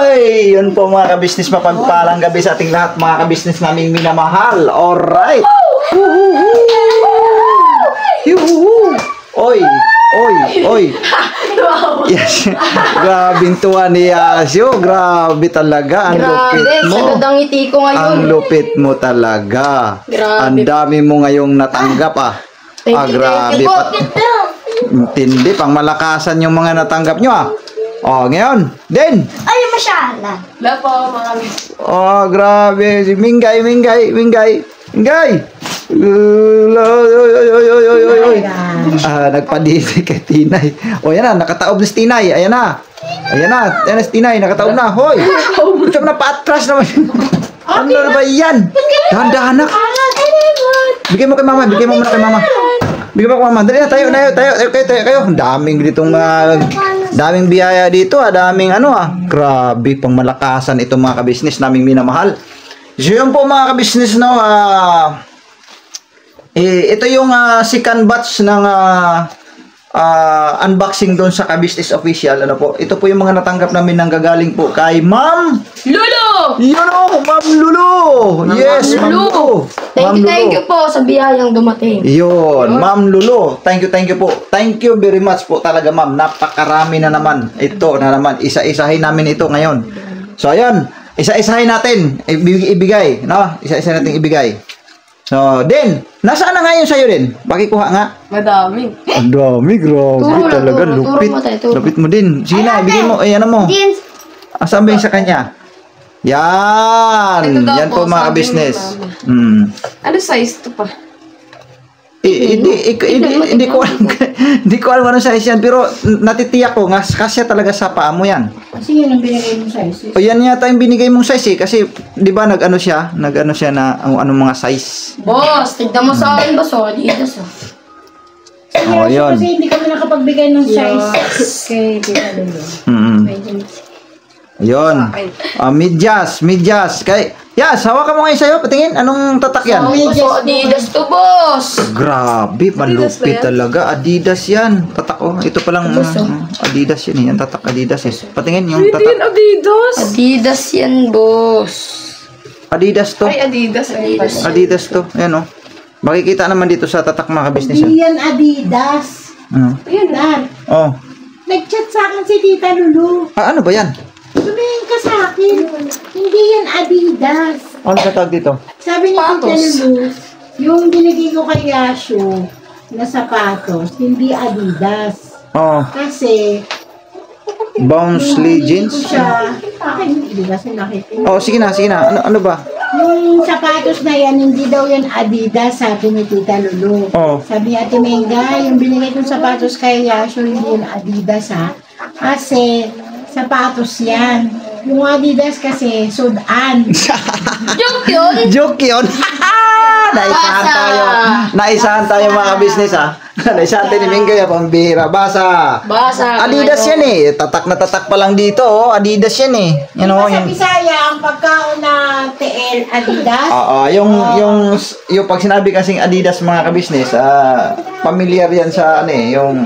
Oy, yun po mga kabisnes, mapagpalang gabi sa ating lahat mga kabisnes naming minamahal. Alright. Oy, oy, oy. Yes. Grabe tuwa ni Yasio. Grabe talaga. Ang lupit mo. Grabe, sa ngiti ko ngayon. Ang lupit mo talaga. Grabe. Ang dami mo ngayong natanggap ah. Grabe. Tindi, pang malakasan yung mga natanggap nyo ah. Oh, ngayon, din. Ay, masyala. Wala po, marami. Oh, grabe. Si Mingay. Nagpadisi kay Tinay. O, yan na, nakataob na si Tinay. Ayan na. Ayan na si Tinay, nakataob na. Hoy! Ito na pa-atras naman. Ano na ba yan? Dahan-dahan na. Bigay mo kay mama, bigay mo muna kay mama. Bigay mo kay mama. Dali na, tayo kayo. Ang daming ditong daming biyaya dito, daming grabe, pang malakasan itong mga kabisnes naming minamahal. So yun po mga kabisnes, no, ito yung second batch ng unboxing doon sa Kabisnes Official. Ano po, ito po yung mga natanggap namin nang gagaling po kay Ma'am Lulu! Yun o, Ma'am Lulu! Yes, Ma'am Lulu! Thank you po sa biyayang dumating. Yun, Ma'am Lulu. Thank you po. Thank you very much po talaga, ma'am. Napakarami na naman. Ito na naman. Isa-isahin namin ito ngayon. So, ayan. Isa-isahin natin. Ibigay. No? Isa-isahin natin ibigay. So, din. Nasaan na ngayon sa'yo din? Pakikuha nga. Madami. Ang dami. Grabe talaga. Lupit. Lupit mo din. Sige na, ibigay mo. Ayan mo. Saan ba yung sa kanya? Yan. Yan po mga business. Ano size ito pa? Hindi ko alam. Hindi ko alam anong size yan. Pero natitiyak ko, kasya talaga sa paa mo yan. Kasi yun ang binigay mong size. O yan yata yung binigay mong size eh. Kasi, di ba, nag-ano siya na anong mga size. Boss, tignan mo sa akin, boss. Adidas. Oh, yun. Kasi hindi kami nakapagbigay ng size. Kay Tita Lulu. Yun. Medyas. Yas, hawakan mo ngayon sa'yo. Patingin, anong tatak yan? Adidas to, boss. Grabe, malupit talaga. Adidas yan. Tatak, ito palang Adidas yan eh. Yan tatak Adidas eh. Patingin yung tatak. Adidas yan, boss. Adidas to. Ay, Adidas. Adidas to. Ayan o. Makikita naman dito sa tatak mga kabisnes. Hindi yan Adidas. Ayan Dad, Oh. nag-chat sa akin si Tita Lulu. Ano ba yan? Tumingin ka sa akin. Hindi Adidas. Ano sa tag dito? Sabi ni Tita Lulu, yung binigay ko kay Yashu na sapatos, hindi Adidas. Oh, Kasi, Bounce ko Legends. siya, akin hindi kasi nakita. Oh, sige na, sige na. Ano ba? Yung sapatos na yan, hindi daw yan Adidas, sabi ni Tita Lulu. Oh. Sabi ni Ate Menga, yung binigay kong sapatos kay Yashu, hindi yan Adidas ha. Kasi, sapatos yan. Yung Adidas kasi, sudan. Joke yun. Joke yun. Naisahan tayo. Naisahan tayo mga business ha. Naisahan tayo ni Minggo yung pambihira. Basa. Basa. Adidas yan eh. Tatak na tatak pa lang dito oh. Adidas yan eh. Yan oh. Sa Yung, Bisaya, ang pagkaon na TL Adidas, yung pag sinabi kasing Adidas mga kabisnes, familiar yan sa ano eh, yung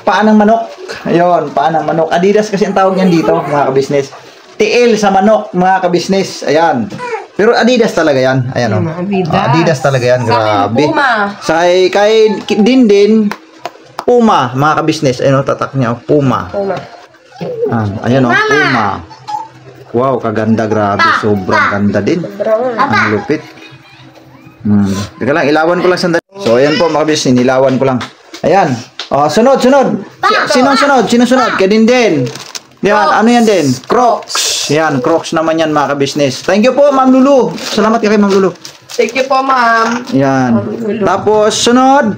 paa ng manok. Ayun, paa ng manok. Adidas kasi ang tawag niyan dito, mga kabisnes. TL sa manok, mga kabisnes. Ayan. Pero Adidas talaga yan. Ayan o. Adidas talaga yan. Grabe. Sa kay Dindin, Puma, mga kabisnes. Ayun o, tatak niya. Puma. Ayan o, Puma. Wow, kaganda. Grabe. Sobrang ganda din. Ang lupit. Teka lang, ilawan ko lang sandali. So, ayan po, mga kabisnes. Nilawan ko lang. Ayan. Oh, sunod. Sinong sunod? Sino sunod? Kay Dindin. Yan, ano yan din? Crocs. Yan, Crocs naman yan mga ka-business. Thank you po, Ma'am Lulu. Salamat kay Ma'am Lulu. Thank you po, ma'am. Yan. Tapos, sunod.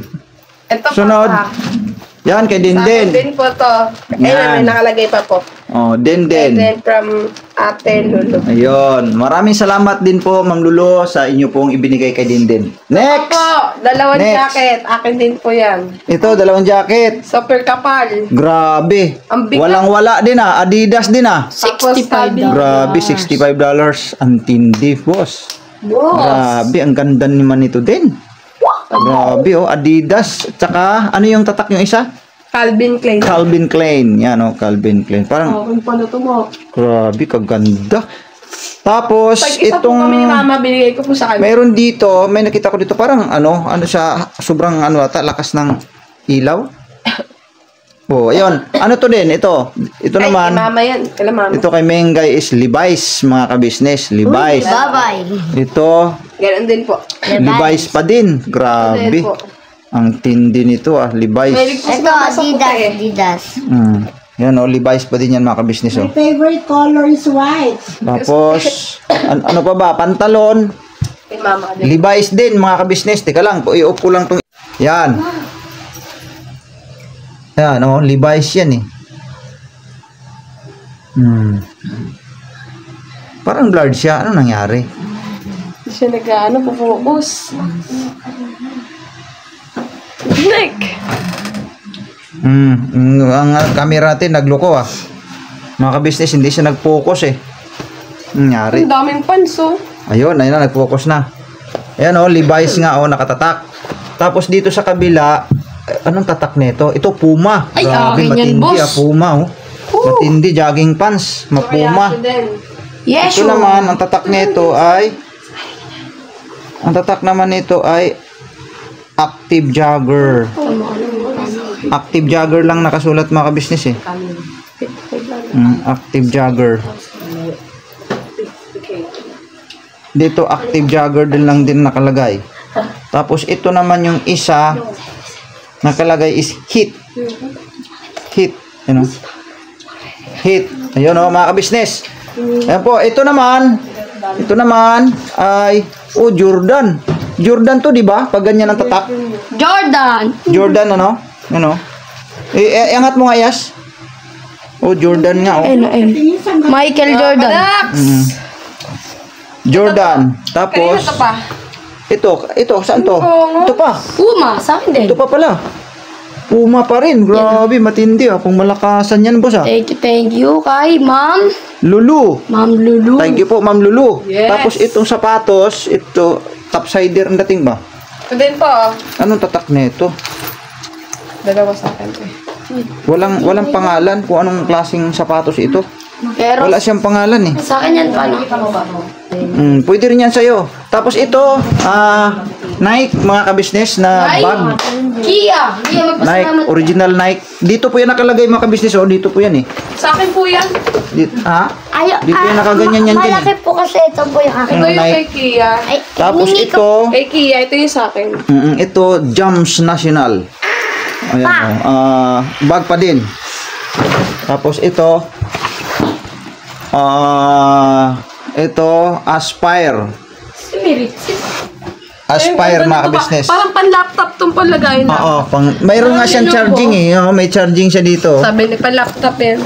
Ito Sunod. po. Yan, kay Dindin. Din po to. Yan. Ayun, may nakalagay pa po. Oh, And Dindin. then from Ate Lulu. Ayun. Maraming salamat din po, Ma'am Lulu, sa inyo pong ibinigay kay Dindin. Next! Opo, dalawang Next. jacket. Akin din po yan. Ito, dalawang jacket. Super kapal. Grabe. Ang bigat. Walang-wala din ah. Adidas din ah. Tapos sabi, Grabe, $65. Ang tindi, boss. Grabe, ang ganda naman nito din. Grabe, oh, Adidas. Tsaka, ano yung tatak yung isa? Calvin Klein. Calvin Klein. Yan, oh, Calvin Klein. Parang, Kung paano to mo. grabe, kaganda. Tapos, Pag-isa po kami ni mama, binigay ko po sa kanya. mayroon dito, may nakita ko dito, parang, ano siya, sobrang, lakas ng ilaw. Oh, ayun. Ano to din? Ito. Ito Ay, naman. kay mama yan. Kala mama. Ito kay Mengay is Levi's, mga ka-business. Levi's. Bye-bye. Ito, Ganun din po. Levi's pa din. Grabe. Ganun po. Ang tindi nito Mahilig Levi's. po si Ito, mama sa Adidas. puti eh. Adidas. Yan oh, Levi's pa din yan mga ka-business oh. my favorite color is white. Tapos, ano pa ba? Pantalon. Kay mama din. Levi's din mga ka-business. Teka lang, i-off ko lang tong. Yan. Yan oh, Levi's yan eh. Parang blurred siya. Ano nangyari? Hindi siya po-focus. Nick! Ang camera natin nagloko ah. Mga ka-business, hindi siya nag-focus eh. Nangyari. Ang daming panso. Ayun na, nag-focus na. Ayan oh, Levi's nga oh, nakatatak. Tapos dito sa kabila, anong tatak nito? Ito, Puma. Ay, Grabe, akin yan, matindi boss. ah, Puma oh. Matindi, jogging pants, mapuma. Yes, Ito naman, ang tatak nito ay, Active Jogger. Active Jogger lang nakasulat mga ka-business eh. Active Jogger. Dito Active Jogger din lang din nakalagay. Tapos ito naman yung isa nakalagay is Hit. Hit, you know. Hit. Ayun oh, mga ka-business. Ayan po, ito naman ay Jordan. Jordan to, di ba? Pag ganyan ang tatak. Jordan ano? Ano? Iangat mo nga, Yas. Jordan nga oh. Michael Jordan. Jordan. Kanina Tapos to pa. ito, saan to? Ito pa. Puma, sa akin din. Ito pa pala. Puma pa rin. Grabe, matindi ah. Kung malakasan yan, boss ah. Thank you kay Ma'am Lulu. Lulu. Thank you po, Ma'am Lulu. Yes. Tapos itong sapatos, ito, topsider ang dating ba? Ito din po. Anong tatak nito? Dalawa sa akin eh. Walang pangalan kung anong klaseng sapatos ito. Pero Wala siyang pangalan eh. sa akin yan paano? Pwede rin yan sa'yo. Tapos ito, Nike, mga kabisnes na Ay, bag. Kia! Kia, Nike, magpasalamat. original Nike. Dito po yan nakalagay mga kabisnes. Oh, dito po yan eh. Sa akin po yan. Ha? Ay, Di po yan nakaganyan yan din malaki eh. po kasi ito po yung akin. Ito yung Nike. kay Kia. Ay, Tapos hiningi ko- ito, Kay Kia, ito yung sa akin. ito, Jumps National. Ayan oh. Bag pa din. Tapos ito, ito, Aspire. Simirit. Aspire mga kabisnes. Parang pan-laptop tong palagay na. Oo, mayroon nga siyang charging eh. Oh, may charging siya dito. Sabi ni pan-laptop yan.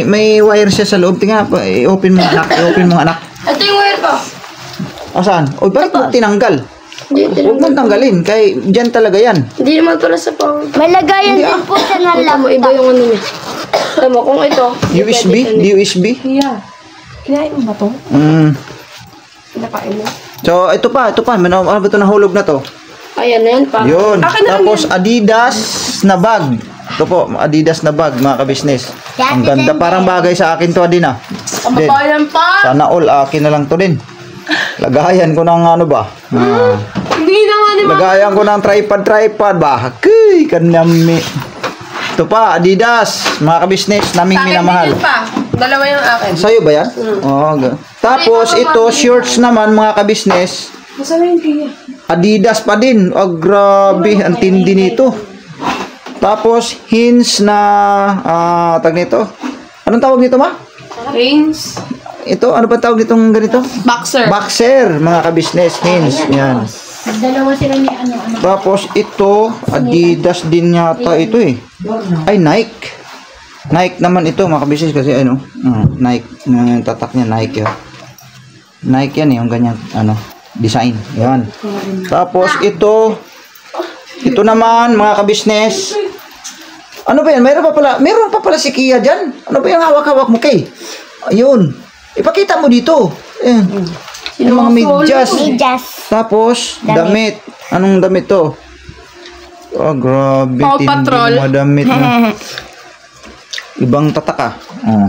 May wire siya sa loob. Tingnan, i-open mo anak. I-open mo anak. Ito yung wire ko. O saan? O bakit mo tinanggal? Huwag mo tanggalin. Kaya dyan talaga yan. Hindi naman pala sa pang... May lagayan din po siya ng Ito mo, iba laptop. yung ano niya. Ito mo, kung ito. USB? USB? Iya. Kinain mo ba to? Kinakain mo? So, ito pa. Ano ba ito nahulog na to? Ayan na yan pa. Yun. Akin na lang Tapos Adidas na bag. Ito po, Adidas na bag mga kabisnes. Ang ganda. Parang bagay sa akin to din ah. Din. Kababayan pa! Sana all akin na lang to din. Lagayan ko ng ano ba? Hindi naman ni Lagayan ko ng tripod ba? Hakoy, kanami. Ito pa, Adidas. Mga kabisnes, naming Sa akin minamahal. din yun pa. Dalawa yung akin. Sa'yo ba yan? Oo. Tapos ito, shorts naman mga kabisnes. Masama yung Kia. Adidas pa din. Oh, grabe. Ang tindi nito. Tapos, Hins na, tag nito. Anong tawag nito, ma? Reigns. Ito, ano ba tawag nitong ganito? Boxer. Boxer, mga kabisnes. Hins, yan. Dalawa sila ni ano. Tapos, ito, Adidas din yata ito eh. Ay, Nike. Nike naman ito, mga kabisnes, kasi ano, Nike. Yung tatak niya, Nike yun. Nike yan, yung ganyan, ano, design. Yan. Tapos, ito naman, mga kabisnes. Ano ba yan? Meron pa pala si Kia dyan. Ano ba yung hawak-hawak mo, Kay? Ayun. Ipakita mo dito. Ayan. Yung mga medyas. Medyas. Tapos, damit. Anong damit to? Oh, grabe. Paw tindi Patrol. mga damit mo. Ibang tataka. Oh.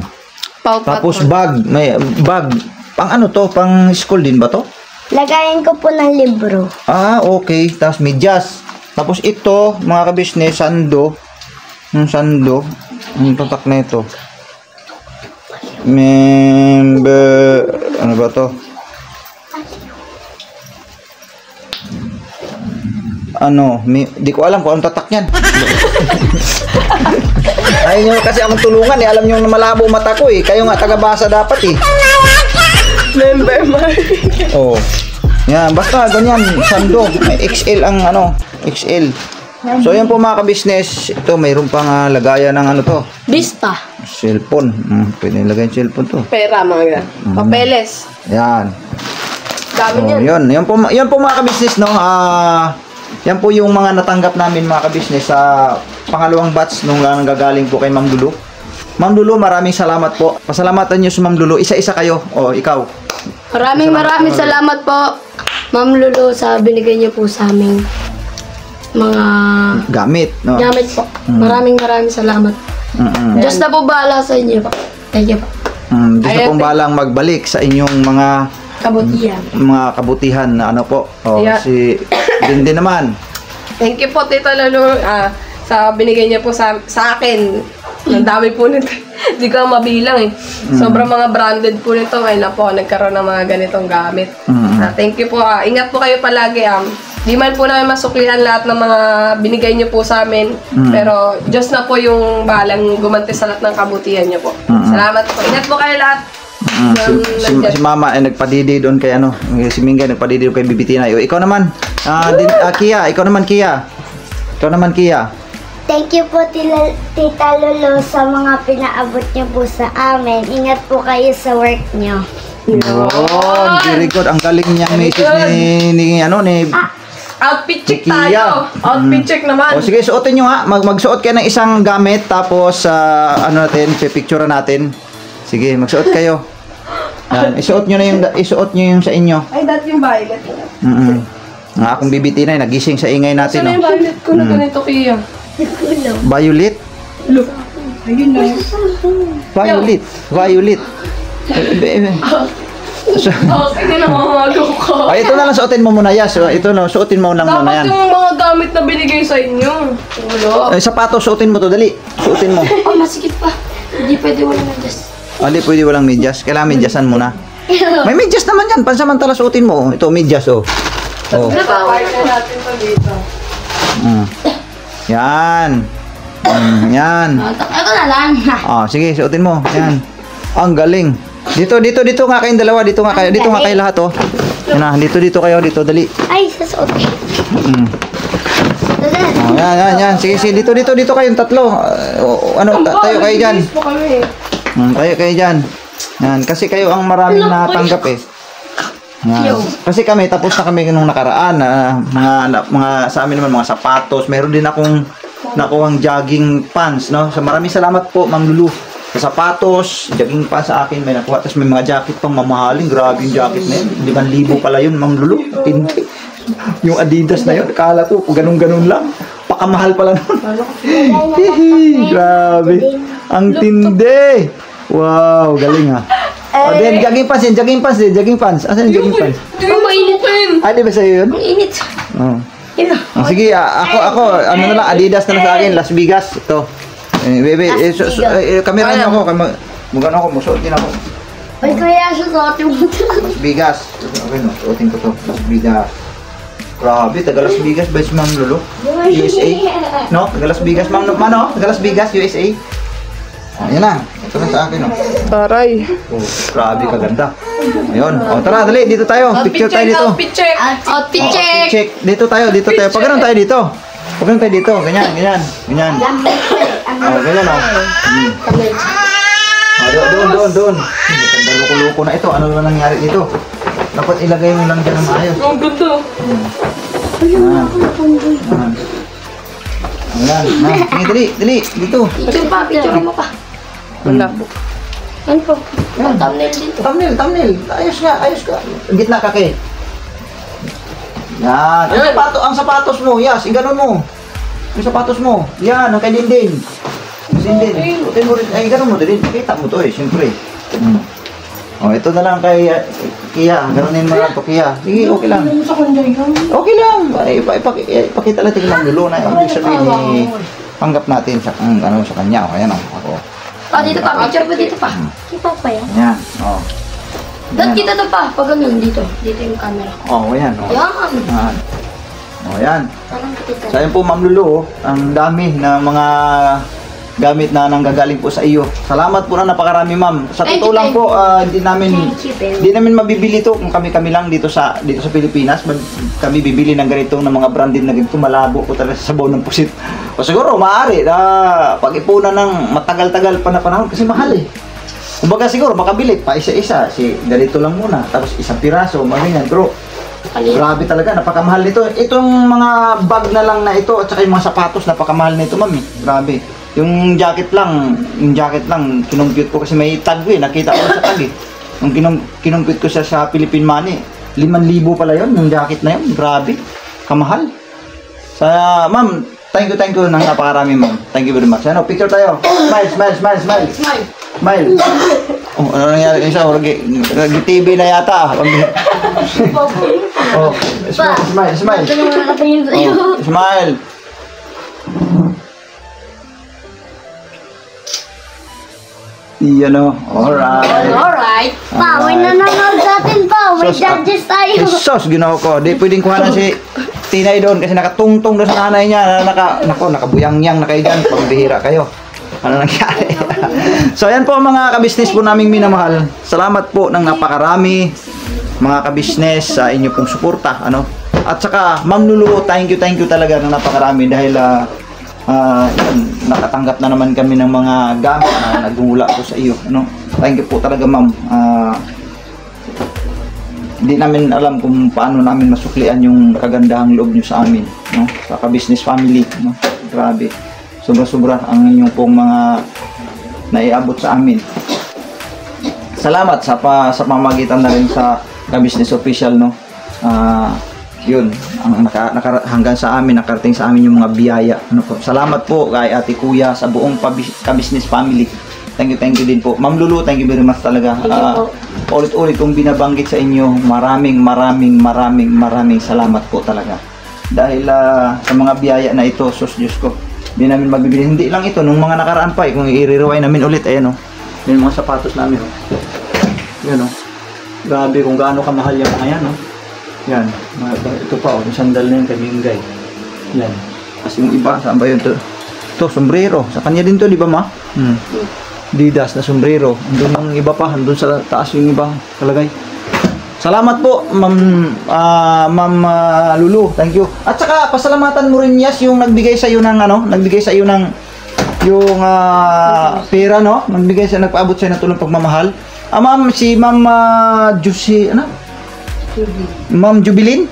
Tapos bag. May bag. Pang ano to? Pang school din ba to? Lagayan ko po ng libro. Okay. Tapos medyas. Tapos ito, mga kabisnes, sando. Yung sando. Yung tatak na ito. Ano ba to? Di ko alam kung anong tatak yan. Ayaw nyo kasi akong tulungan eh. Alam nyo na malabo mata ko eh. Kayo nga taga-basa dapat eh. Member man. Oh. Yan, basta ganyan, sando. May XL ang XL. So yan po mga kabisnes. Ito, mayroon pang lagayan ng ano to. Vista. Cellphone. Pwede nilagay yung cellphone to. Pera, mga ganun. Papeles. Yan. Dami Oh, niyan. yan po mga kabisnes, no? Yan po yung mga natanggap namin mga kabisnes sa pangalawang batch nung gagaling po kay Ma'am Lulu. Ma'am Lulu, maraming salamat po. Pasalamatan niyo si Ma'am Lulu. Isa-isa kayo. Ikaw. Maraming salamat po, Ma'am Lulu, sa binigay niyo po sa aming mga Gamit, no? gamit po. Maraming salamat. Diyos na po bahala sa inyo po. Thank you po. Diyos na pong balang magbalik sa inyong mga kabutihan na ano po. Yeah. Si din naman. Thank you po, Tita Lulu, sa binigay niyo po sa akin. Ang dami po nito. Hindi ko mabilang eh. Sobrang mga branded po nito. Ngayon na po, nagkaroon ng mga ganitong gamit. Thank you po. Ingat po kayo palagi. Di man po namin masuklihan lahat ng mga binigay niyo po sa amin. Pero Diyos na po yung balang gumanti sa lahat ng kabutihan niyo po. Salamat po. Ingat po kayo lahat. Si Mama ay nagpadidi doon kay si Mingga nagpadidi doon kay Bibitina. Ikaw naman. Kia, ikaw naman Kia. Thank you po, Tita Lolo, sa mga pinaabot niyo po sa amin. Ingat po kayo sa work niyo. Yun, very good. Ang galing niyang message ni Outfit check Kia. tayo. Outfit check naman. O sige, suotin nyo ha. Magsuot kayo ng isang gamit. Tapos, pipicture natin. Sige, magsuot kayo. Yan. Isuot nyo yung sa inyo. Ay, dati yung violet. Ang akong Bibitina, nagising sa ingay natin. Saan yung violet ko na ganito, Kia? Violet? Look. Ayun na. Violet. Okay na namamago ko. Ay, ito na lang suotin mo muna, Yas. Ito na, suotin mo lang muna Dapat yan. yung mga gamit na binigay sa inyo. Wala. Ay, sapatos, suotin mo to, dali. Suotin mo. Oh, masikip pa. Hindi pwede wala na just. Ali, pwede walang medyas. Kailangan medyasan muna. May medyas naman yan. Pansamantala suotin mo. Ito, medyas, oh. Oh. Napakay na natin to dito. Yan. Yan. Ako na lang. Ah, sige, suotin mo. Yan. Ang galing. Dito nga kayong dalawa. Dito nga kayo lahat, oh. Yan na, dito kayo. Dito, dali. Ay, sasuot. Mm. Oh, yan. Sige, dito kayong tatlo. Tayo kayo dyan. Bilis po kami. Tayo kayo dyan. Yan, kasi kayo ang maraming natanggap eh. Yan. Kasi kami, tapos na kami nung nakaraan. Mga sa amin naman, mga sapatos. Meron din akong nakuhang jogging pants, no? So maraming salamat po, Ma'am Lulu. Sa sapatos, jogging pants sa akin, may nakuha. Tapos may mga jacket pang mamahaling. Grabe yung jacket na yun. 5,000 pala yun, Ma'am Lulu. Tindi. Yung Adidas na yun, akala ko, ganun-ganun lang. Pakamahal pala nun. Hihi, grabe. Ang tindi. Wow, galing ha. Then, jogging pants. Asan yung jogging pants? Hindi ko mainit. Di ba sa'yo yun? Init. Oh. Sige, ako, ano na lang, Adidas na lang sa akin, Las Vegas. Ito. Bebe, kamera niyo ako, magano ako, musuot din ako. Ay, kaya susuotin mo. Las Vegas. Okay, no, suotin ko to, Las Vegas. Grabe, taga Las Vegas ba si Ma'am Lulu? USA? No? Taga Las Vegas, Ma'am, taga Las Vegas, USA? Ayan na, ito na sa akin, no. Taray. Oh, grabe kaganda. Ayun. O, tara, dali, dito tayo. Picture tayo dito. Outfit check. Outfit Check. Check. Dito tayo. Pag ganun tayo dito. Ganyan. Oh, ganyan, oh. Doon. Ganda, loko-loko na ito. Ano na nangyari dito? Dapat ilagay mo lang dyan ng maayos. Ang ganda. Ayan. Sige, dali. Dito. Picture pa, picture mo pa. Wala po. Ano po? Thumbnail dito. Thumbnail. Ayos ka. Gitna ka, Kay. Yan. Ang sapatos mo, Yas, iganon mo. Yung sapatos mo. Yan, ang kay Dindin. Utin mo rin. Ay, ganon mo din. Kita mo to eh, siyempre. Oh, ito na lang kay Kia. Ganunin mo lang to, Kia. Sige, okay lang. Okay lang. Ay, ipakita lang tingnan Lulu na yung ibig sabihin ni panggap natin sa sa kanya. O, ayan ako. Dito pa. Picture po dito pa. Kita pa yan. Ayan. Oh. Doon kita to pa. Pag ganun dito. Dito yung camera. Oh, ayan. Oh. Yan. Ayan. Oh, ayan. Parang kita. So, ayun po, Ma'am Lulu, ang dami na mga gamit na nanggagaling po sa iyo. Salamat po na napakarami, Ma'am. Sa totoo lang po, hindi namin mabibili to kung kami lang dito sa Pilipinas. Kami bibili ng ganito, ng mga branded na ganito, malabo po talaga sa sabaw ng pusit. O siguro, maaari na pag-ipunan ng matagal-tagal pa na panahon kasi mahal eh. Kumbaga siguro, makabili pa isa-isa. Ganito lang muna. Tapos isang piraso, maganyan. Pero, grabe talaga, napakamahal nito. Itong mga bag na lang na ito at saka yung mga sapatos, napakamahal nito, Ma'am. Grabe. Yung jacket lang, kinumpute ko kasi may tag eh, nakita ko sa tag eh. Yung kinumpute ko siya sa Philippine money, 5,000 pala yun, yung jacket na yun. Grabe, kamahal. Ma'am, thank you nang napakarami, Ma'am. Thank you very much. Ano, picture tayo. Smile. Oh, ano nangyari isa? TV na yata. Oh, smile. Oh, smile. Iyan o. Alright. Pa, may nanonood natin pa. May judges tayo. Sos, ginawa ko. Di pwedeng kuha na si Tinay doon kasi nakatungtong doon sa nanay niya. Nakabuyang-yang na kayo dyan. Pagbihira kayo. Ano nangyari? So, ayan po mga kabisnes po naming minamahal. Salamat po ng napakarami mga kabisnes sa inyo pong suporta. At saka, Ma'am Lulu, thank you talaga ng napakarami dahil nakatanggap na naman kami ng mga gamit na nagmula ko sa iyo. Thank you po talaga, Ma'am. Hindi namin alam kung paano namin masuklian yung kagandahang loob nyo sa amin, sa ka-business family. Grabe. Sobra-sobra ang inyong pong mga naiabot sa amin. Salamat sa pamamagitan na rin sa ka-business official, yun, hanggang sa amin, nakarating sa amin yung mga biyaya. Salamat po kay Ate Kuya sa buong ka-business family. Thank you din po. Ma'am Lulu, thank you very much talaga. paulit-ulit kong binabanggit sa inyo, maraming salamat po talaga. Dahil sa mga biyaya na ito, sus Diyos ko, hindi namin mabibili. Hindi lang ito, nung mga nakaraan pa, kung i-rewind namin ulit, ayan o, yung mga sapatos namin o. Yan o, grabe kung gaano kamahal yung mga yan o. Yan, ito pa o, yung sandal na yun kay Mingay. Yan, kasi yung iba, saan ba yun to? Ito, sombrero, sa kanya din to, di ba ma? Adidas na sombrero. Andun ang iba pa, andun sa taas yung iba kalagay. Salamat po, Ma'am Lulu. Thank you. At saka pasalamatan mo rin Yas yung nagbigay sa iyo ng nagbigay sa iyo ng yung pera no, nagbigay sa nagpaabot sa iyo ng tulong pagmamahal. Ma'am si Ma'am Juicy Ma'am Jubilin.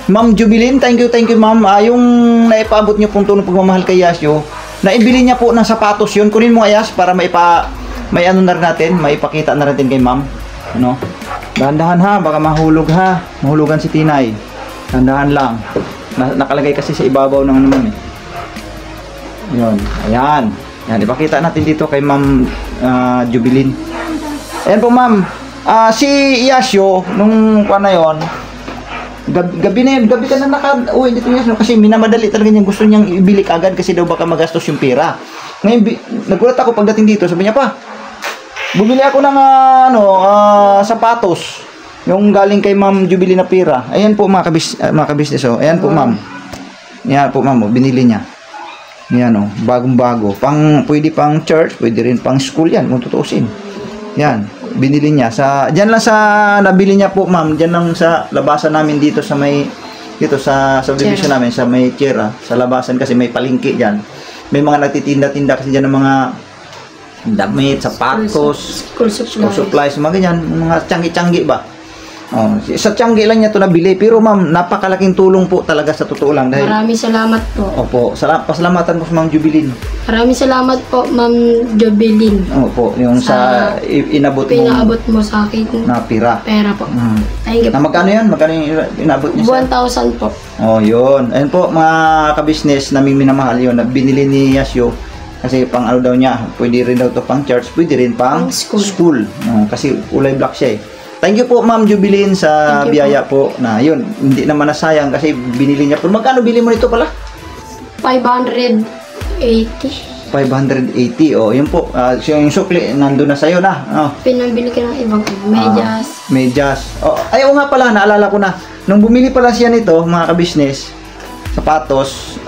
Ma'am Jubilin, thank you Ma'am. Yung naipaabot niyo pong tulong pagmamahal kay Yasyo. Naibili niya po ng sapatos yun. Kunin mo Ayas para may ano na rin natin, maipakita na rin kay Ma'am. Ano? Dahan-dahan ha, baka mahulog ha. Mahulugan si Tinay. Dahan-dahan lang. Nakalagay kasi sa ibabaw ng naman eh. Yun. Ayan. Yan, ipakita natin dito kay Ma'am Jubilin. Ayan po Ma'am. Si Yasyo, nung na yon, gabi ka na uwi dito Yasyo kasi minamadali talaga niya, gusto niyang ibili agad kasi daw baka magastos yung pera. Ngayon, nagulat ako pagdating dito, sabi niya pa, bumili ako ng sapatos. Yung galing kay Ma'am Jubilee na pira. Ayan po mga kabisnes oh. Ayan po Ma'am. Yan po Ma'am, binili niya. Yan oh, bagong-bago. Pwede pang church, pwede rin pang school yan kung tutuusin. Yan, binili niya diyan lang sa nabili niya po Ma'am, diyan lang sa labasan namin dito sa sa subdivision namin sa may Tierra, sa labasan kasi may palengke diyan. May mga nagtitinda-tinda kasi diyan ng mga damit, sapatos, school supplies, mga ganyan, mga tiyanggi-tiyanggi ba? Oh, sa tiyanggi lang niya to nabili, pero Ma'am, napakalaking tulong po talaga sa totoo lang dahil Maraming salamat po. Opo, pasalamatan ko sa Ma'am Jubilin. Maraming salamat po, Ma'am Jubilin. Opo, yung sa pinaabot mo sa akin na pera po. Thank you Na po. magkano yan? Magkano yung inabot niya sa 1,000 po. Oh, yun. Ayun po, mga kabisnes naming minamahal yun. Binili ni Yasyo kasi pang ano daw niya, pwede rin daw to pang church, pwede rin pang school. Kasi kulay black siya eh. Thank you po Ma'am Jubilin sa biyaya po na yun. Hindi naman nasayang kasi binili niya. Pero magkano bili mo nito pala? 580. 580. Oh, yun po. Yung sukli nandun na sa'yo na. Oh. Pinabili ka ng ibang medyas. Medyas. Oh, ayaw nga pala, naalala ko na. Nung bumili pala siya nito, mga kabisnes, sapatos,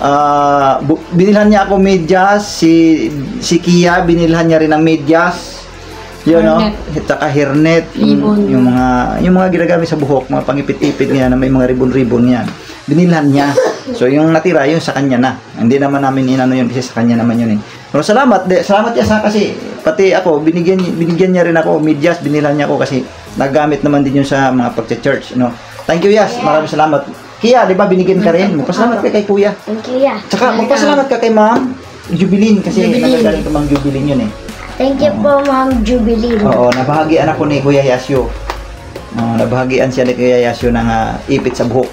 binilhan niya ako medyas, si Kia, binilhan niya rin ng medyas. Yun no, saka hairnet, yung mga ginagamit sa buhok, mga pangipit-ipit niya na may mga ribbon-ribbon niyan. Binilhan niya. So yung natira yung sa kanya na. Hindi naman namin inano yun kasi sa kanya naman yun eh. Pero salamat niya sa kasi pati ako binigyan niya rin ako medyas, binilhan niya ako kasi nagamit naman din yun sa mga pagche-church, no. Thank you Yas, maraming salamat. Kia, di ba binigyan ka rin? Magpasalamat ka kay Kuya. Thank you, yeah. Tsaka magpasalamat ka kay Ma'am Jubilin kasi nagagaling ka Ma'am Jubilin yun eh. Thank you po, Ma'am Jubilin. Oo, nabahagian ako ni Kuya Yasyo. Nabahagian siya ni Kuya Yasyo ng ipit sa buhok.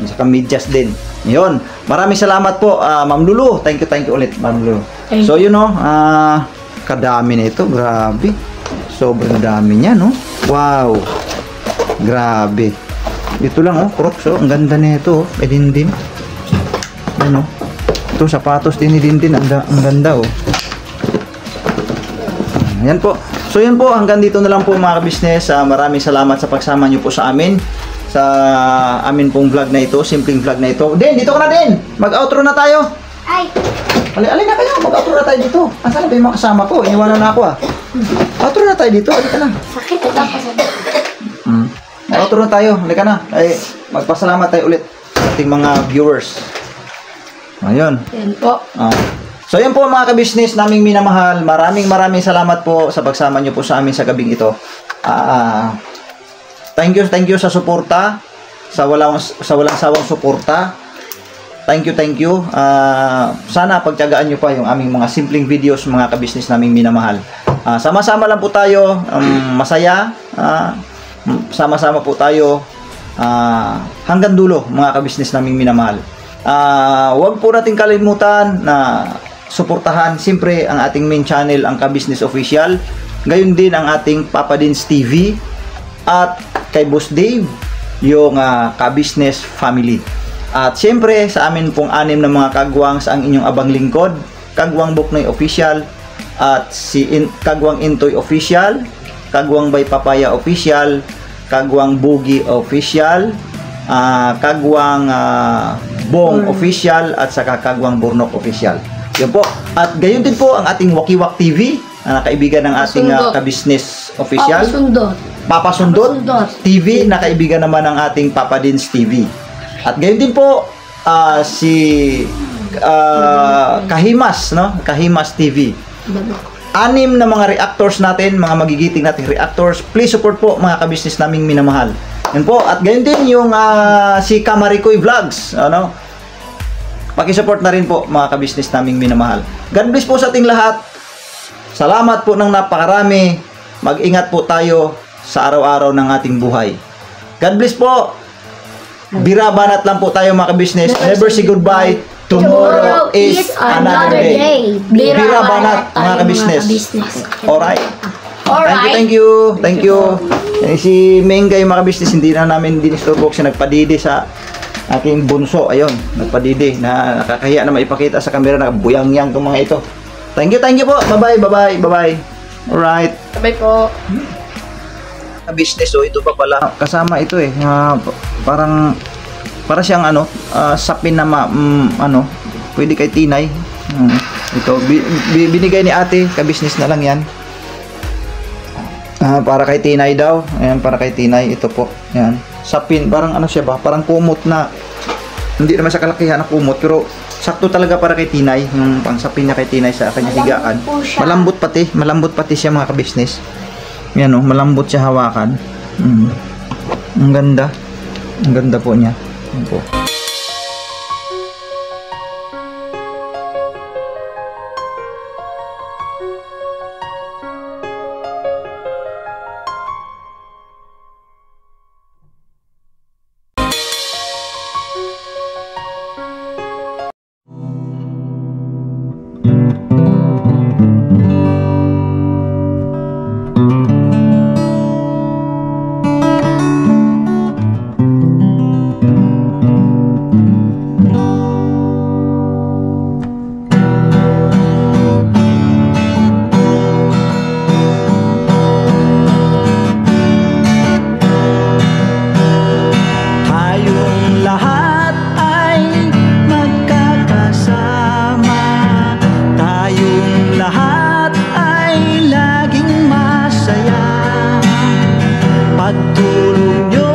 Saka medyas din. Yun. Maraming salamat po, Ma'am Lulu. Thank you ulit, Ma'am Lulu. So, yun no, kadami na ito. Grabe. Sobrang dami niya, no? Wow. Grabe. Dito lang, oh. Crocs, oh. Ang ganda na ito, oh. Din. Ano? Ito, sapatos din ni Din. Ang ganda, oh. Yan po. So yan po, hanggang dito na lang po mga kabisnes. Maraming salamat sa pagsama nyo po sa amin. Sa amin pong vlog na ito, simpleng vlog na ito. Din, dito ka na din. Mag-outro na tayo. Ay! Alin na kayo, mag-outro na tayo dito. Asan na ba yung mga kasama ko? Iniwanan na ako Outro na tayo dito, halika na. Sakit ito pa sa Outro na tayo, halika na. Ay, magpasalamat tayo ulit sa ating mga viewers. Ayun. Yan po. So yan po mga kabisnes naming minamahal. Maraming salamat po sa pagsama nyo po sa amin sa gabing ito. Thank you sa suporta, sa walang sawang suporta. Thank you. Sana pagtiyagaan nyo pa yung aming mga simpleng videos mga kabisnes naming minamahal. Sama-sama lang po tayo, masaya. Sama-sama po tayo hanggang dulo mga kabisnes naming minamahal. Huwag po natin kalimutan na suportahan siyempre ang ating main channel, ang Kabisnes Official. Gayon din ang ating Papa Dins TV. at kay Boss Dave, yung ka-business family. At siyempre, sa amin pong 6 na mga kagwang sa ang inyong abang lingkod, Kagwang Buknoy Official, at si Kagwang Intoy Official, Kagwang by Papaya Official, Kagwang Bugi Official, Kagwang Bong Official, at saka Kagwang Burnok Official. Yun po. At gayon din po ang ating Wakiwak TV, na kaibigan ng ating ka-business official. Papa Sundot TV, na kaibigan naman ng ating Papa Dins TV. At gayon din po si Kahimas, no? Kahimas TV. 6 na mga reactors natin, mga magigiting nating reactors. Please support po mga ka-business naming minamahal. Yun po. At gayon din yung si Kamarikoy Vlogs, ano? Paki-support na rin po mga ka-business naming minamahal. God bless po sa ating lahat. Salamat po ng napakarami. Mag-ingat po tayo sa araw-araw ng ating buhay. God bless po. Birabanat lang po tayo mga ka-business. Never say goodbye. Tomorrow is another day. Birabanat mga ka-business. Alright. Thank you. Si Mengay mga ka-business, hindi na namin dinisturbo kasi nagpadidi sa aking bunso. Ayun, nagpadidi na nakakahiya na maipakita sa camera na buyang-yang itong mga ito. Thank you po. Bye-bye. Alright. Bye po. Business, ito pa pala. Kasama ito para siyang sapin na pwede kay Tinay. Ito, binigay ni ate, ka-business na lang yan. Para kay Tinay daw. Ayan, para kay Tinay. Ito po. Ayan. Sapin, parang siya ba? Parang kumot na, hindi naman sa kalakihan na kumot, pero sakto talaga para kay Tinay. Yung pangsapin niya kay Tinay sa kanyang higaan. Malambot pati siya mga ka-business. Yan malambot siya hawakan. Ang ganda. Ang ganda po niya. Yan po. Pagtulong nyo